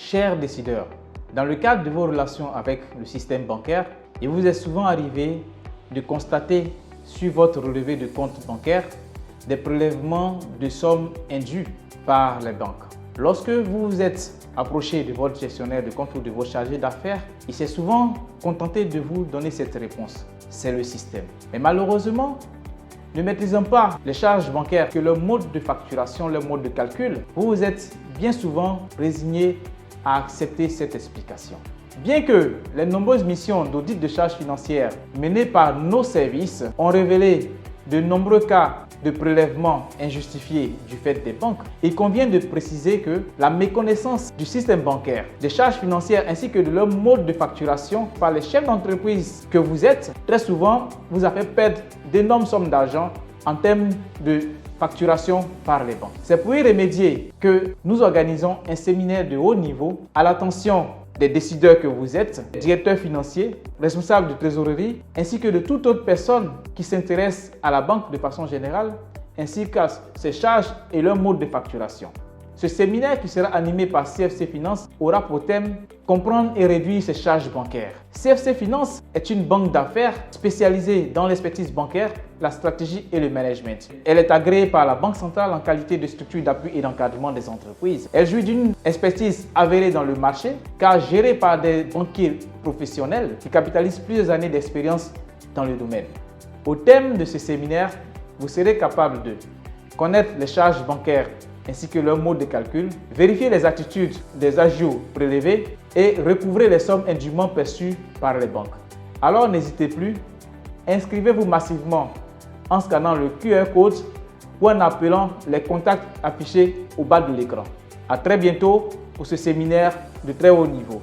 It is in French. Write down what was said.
chers décideurs, dans le cadre de vos relations avec le système bancaire, il vous est souvent arrivé de constater sur votre relevé de compte bancaire des prélèvements de sommes indues par les banques. Lorsque vous vous êtes approché de votre gestionnaire de compte ou de votre chargé d'affaires, il s'est souvent contenté de vous donner cette réponse. C'est le système. Mais malheureusement, ne maîtrisant pas les charges bancaires que leur mode de facturation, leur mode de calcul, vous vous êtes bien souvent résigné à accepter cette explication. Bien que les nombreuses missions d'audit de charges financières menées par nos services ont révélé de nombreux cas de prélèvements injustifiés du fait des banques, il convient de préciser que la méconnaissance du système bancaire, des charges financières ainsi que de leur mode de facturation par les chefs d'entreprise que vous êtes, très souvent vous a fait perdre d'énormes sommes d'argent en termes de facturation par les banques. C'est pour y remédier que nous organisons un séminaire de haut niveau à l'attention des décideurs que vous êtes, directeurs financiers, responsables de trésorerie, ainsi que de toute autre personne qui s'intéresse à la banque de façon générale, ainsi qu'à ses charges et leur mode de facturation. Ce séminaire qui sera animé par CFC Finance aura pour thème « Comprendre et réduire ses charges bancaires ». CFC Finance est une banque d'affaires spécialisée dans l'expertise bancaire, la stratégie et le management. Elle est agréée par la Banque centrale en qualité de structure d'appui et d'encadrement des entreprises. Elle jouit d'une expertise avérée dans le marché car gérée par des banquiers professionnels qui capitalisent plusieurs années d'expérience dans le domaine. Au thème de ce séminaire, vous serez capable de connaître les charges bancaires ainsi que leur mode de calcul, vérifier les attitudes des agios prélevés et recouvrer les sommes indûment perçues par les banques. Alors n'hésitez plus, inscrivez-vous massivement en scannant le QR code ou en appelant les contacts affichés au bas de l'écran. À très bientôt pour ce séminaire de très haut niveau.